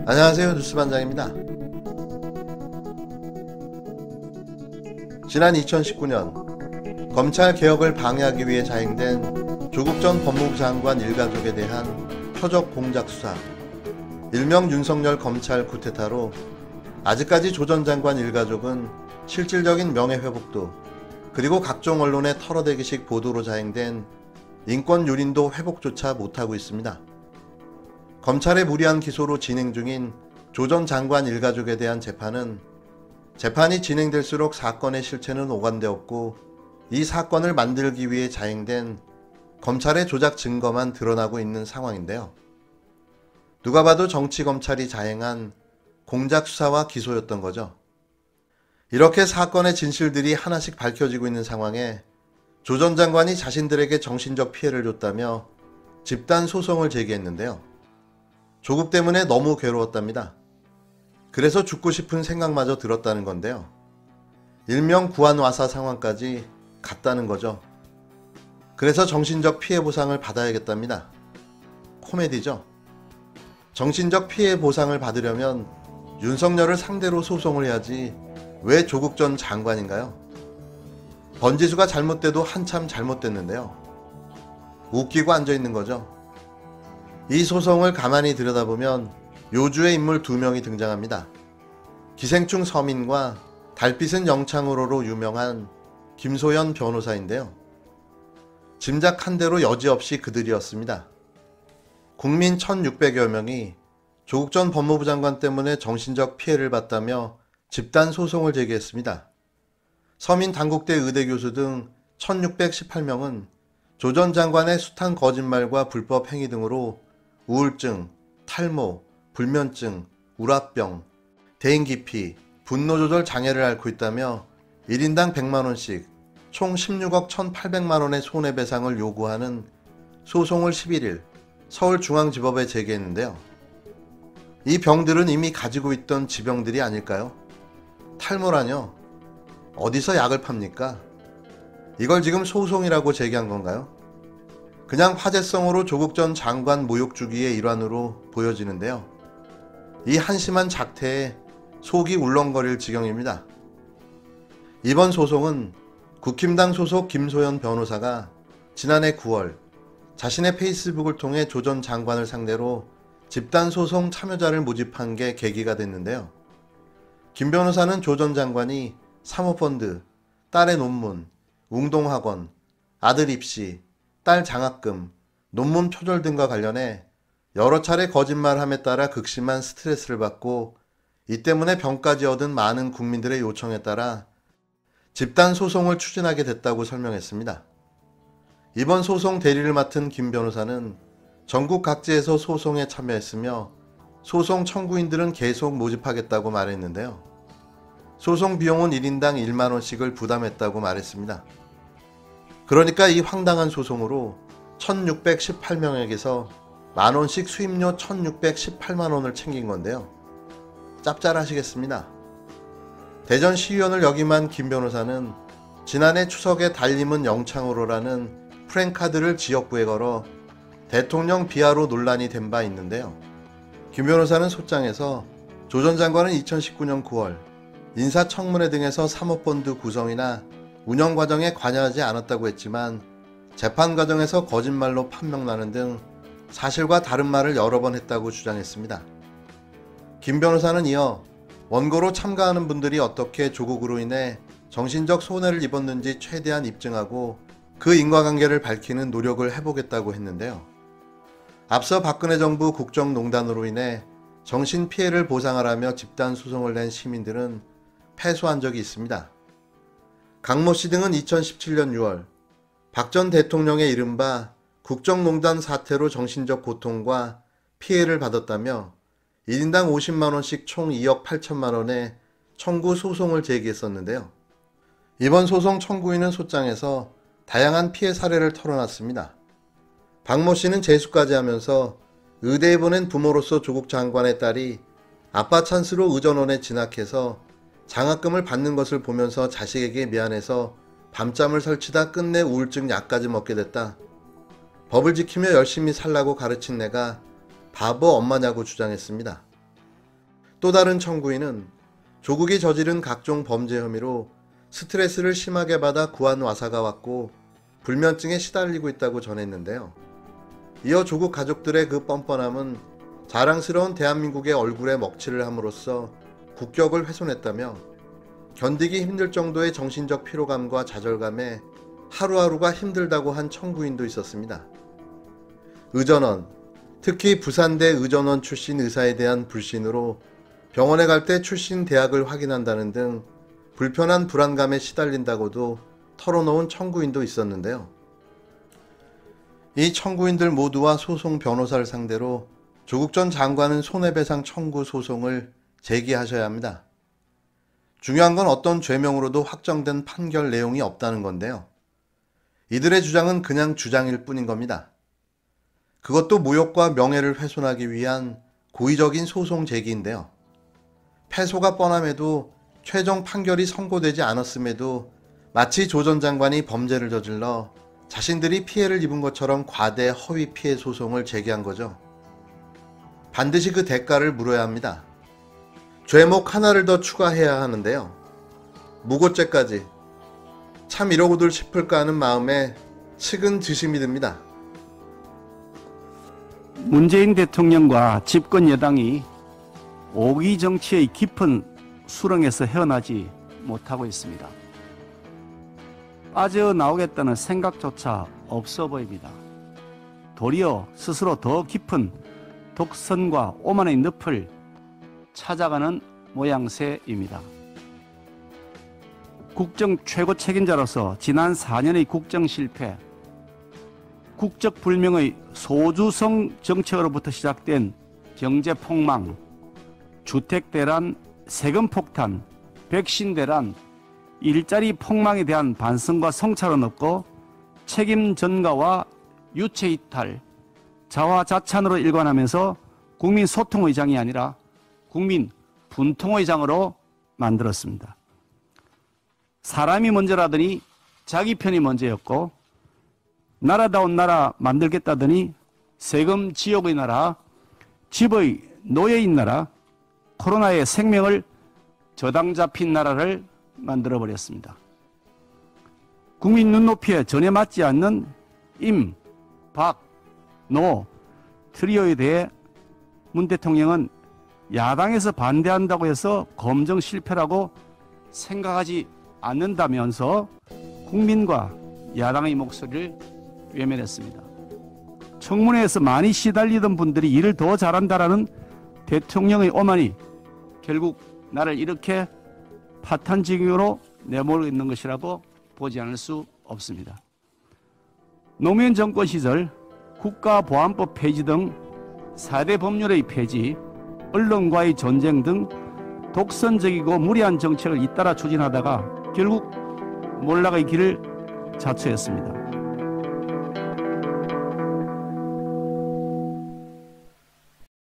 안녕하세요, 뉴스반장입니다. 지난 2019년 검찰 개혁을 방해하기 위해 자행된 조국 전 법무부 장관 일가족에 대한 표적 공작 수사, 일명 윤석열 검찰 쿠데타로 아직까지 조 전 장관 일가족은 실질적인 명예회복도, 그리고 각종 언론의 털어대기식 보도로 자행된 인권 유린도 회복조차 못하고 있습니다. 검찰의 무리한 기소로 진행 중인 조 전 장관 일가족에 대한 재판은 재판이 진행될수록 사건의 실체는 오간되었고, 이 사건을 만들기 위해 자행된 검찰의 조작 증거만 드러나고 있는 상황인데요. 누가 봐도 정치검찰이 자행한 공작 수사와 기소였던 거죠. 이렇게 사건의 진실들이 하나씩 밝혀지고 있는 상황에 조 전 장관이 자신들에게 정신적 피해를 줬다며 집단 소송을 제기했는데요. 조국 때문에 너무 괴로웠답니다. 그래서 죽고 싶은 생각마저 들었다는 건데요. 일명 구한와사 상황까지 갔다는 거죠. 그래서 정신적 피해 보상을 받아야겠답니다. 코미디죠. 정신적 피해 보상을 받으려면 윤석열을 상대로 소송을 해야지 왜 조국 전 장관인가요? 번지수가 잘못돼도 한참 잘못됐는데요. 웃기고 앉아있는 거죠. 이 소송을 가만히 들여다보면 요주의 인물 2명이 등장합니다. 기생충 서민과 달빛은 영창으로로 유명한 김소연 변호사인데요. 짐작한 대로 여지없이 그들이었습니다. 국민 1600여 명이 조국 전 법무부 장관 때문에 정신적 피해를 봤다며 집단 소송을 제기했습니다. 서민 단국대 의대 교수 등 1618명은 조 전 장관의 숱한 거짓말과 불법 행위 등으로 우울증, 탈모, 불면증, 우라병, 대인기피, 분노조절 장애를 앓고 있다며 1인당 100만원씩 총 16억 1800만원의 손해배상을 요구하는 소송을 11일 서울중앙지법에 제기했는데요. 이 병들은 이미 가지고 있던 지병들이 아닐까요? 탈모라뇨? 어디서 약을 팝니까? 이걸 지금 소송이라고 제기한 건가요? 그냥 화제성으로 조국 전 장관 모욕 주기의 일환으로 보여지는데요. 이 한심한 작태에 속이 울렁거릴 지경입니다. 이번 소송은 국힘당 소속 김소연 변호사가 지난해 9월 자신의 페이스북을 통해 조 전 장관을 상대로 집단소송 참여자를 모집한 게 계기가 됐는데요. 김 변호사는 조 전 장관이 사모펀드, 딸의 논문, 웅동학원, 아들 입시, 딸 장학금, 논문 표절 등과 관련해 여러 차례 거짓말함에 따라 극심한 스트레스를 받고 이 때문에 병까지 얻은 많은 국민들의 요청에 따라 집단 소송을 추진하게 됐다고 설명했습니다. 이번 소송 대리를 맡은 김 변호사는 전국 각지에서 소송에 참여했으며 소송 청구인들은 계속 모집하겠다고 말했는데요. 소송 비용은 1인당 1만원씩을 부담했다고 말했습니다. 그러니까 이 황당한 소송으로 1618명에게서 만원씩 수임료 1618만원을 챙긴 건데요. 짭짤하시겠습니다. 대전시의원을 역임한 김 변호사는 지난해 추석에 달림은 영창으로라는 프랭카드를 지역구에 걸어 대통령 비하로 논란이 된 바 있는데요. 김 변호사는 소장에서 조 전 장관은 2019년 9월 인사청문회 등에서 사모펀드 구성이나 운영 과정에 관여하지 않았다고 했지만 재판 과정에서 거짓말로 판명나는 등 사실과 다른 말을 여러 번 했다고 주장했습니다. 김 변호사는 이어 원고로 참가하는 분들이 어떻게 조국으로 인해 정신적 손해를 입었는지 최대한 입증하고 그 인과관계를 밝히는 노력을 해보겠다고 했는데요. 앞서 박근혜 정부 국정농단으로 인해 정신피해를 보상하라며 집단소송을 낸 시민들은 패소한 적이 있습니다. 강모 씨 등은 2017년 6월 박 전 대통령의 이른바 국정농단 사태로 정신적 고통과 피해를 받았다며 1인당 50만원씩 총 2억 8천만원의 청구 소송을 제기했었는데요. 이번 소송 청구인은 소장에서 다양한 피해 사례를 털어놨습니다. 박모 씨는 재수까지 하면서 의대에 보낸 부모로서 조국 장관의 딸이 아빠 찬스로 의전원에 진학해서 장학금을 받는 것을 보면서 자식에게 미안해서 밤잠을 설치다 끝내 우울증 약까지 먹게 됐다. 법을 지키며 열심히 살라고 가르친 내가 바보 엄마냐고 주장했습니다. 또 다른 청구인은 조국이 저지른 각종 범죄 혐의로 스트레스를 심하게 받아 구한 와사가 왔고 불면증에 시달리고 있다고 전했는데요. 이어 조국 가족들의 그 뻔뻔함은 자랑스러운 대한민국의 얼굴에 먹칠을 함으로써 국격을 훼손했다며 견디기 힘들 정도의 정신적 피로감과 좌절감에 하루하루가 힘들다고 한 청구인도 있었습니다. 의전원, 특히 부산대 의전원 출신 의사에 대한 불신으로 병원에 갈 때 출신 대학을 확인한다는 등 불편한 불안감에 시달린다고도 털어놓은 청구인도 있었는데요. 이 청구인들 모두와 소송 변호사를 상대로 조국 전 장관은 손해배상 청구 소송을 제기하셔야 합니다. 중요한 건 어떤 죄명으로도 확정된 판결 내용이 없다는 건데요. 이들의 주장은 그냥 주장일 뿐인 겁니다. 그것도 모욕과 명예를 훼손하기 위한 고의적인 소송 제기인데요. 패소가 뻔함에도 최종 판결이 선고되지 않았음에도 마치 조 전 장관이 범죄를 저질러 자신들이 피해를 입은 것처럼 과대 허위 피해 소송을 제기한 거죠. 반드시 그 대가를 물어야 합니다. 죄목 하나를 더 추가해야 하는데요. 무고죄까지. 참 이러고들 싶을까 하는 마음에 측은지심이 듭니다. 문재인 대통령과 집권 여당이 오기 정치의 깊은 수렁에서 헤어나지 못하고 있습니다. 빠져나오겠다는 생각조차 없어 보입니다. 도리어 스스로 더 깊은 독선과 오만의 늪을 찾아가는 모양새입니다. 국정 최고 책임자로서 지난 4년의 국정 실패, 국적 불명의 소주성 정책으로부터 시작된 경제 폭망, 주택 대란, 세금 폭탄, 백신 대란, 일자리 폭망에 대한 반성과 성찰은 없고 책임 전가와 유체 이탈, 자화자찬으로 일관하면서 국민 소통의 장이 아니라 국민 분통의 장으로 만들었습니다. 사람이 먼저라더니 자기 편이 먼저였고, 나라다운 나라 만들겠다더니 세금 지옥의 나라, 집의 노예인 나라, 코로나의 생명을 저당 잡힌 나라를 만들어버렸습니다. 국민 눈높이에 전혀 맞지 않는 임, 박, 노 트리오에 대해 문 대통령은 야당에서 반대한다고 해서 검증 실패라고 생각하지 않는다면서 국민과 야당의 목소리를 외면했습니다. 청문회에서 많이 시달리던 분들이 일을 더 잘한다라는 대통령의 오만이 결국 나를 이렇게 파탄지경으로 내몰고 있는 것이라고 보지 않을 수 없습니다. 노무현 정권 시절 국가보안법 폐지 등 4대 법률의 폐지, 언론과의 전쟁 등 독선적이고 무리한 정책을 잇따라 추진하다가 결국 몰락의 길을 자초했습니다.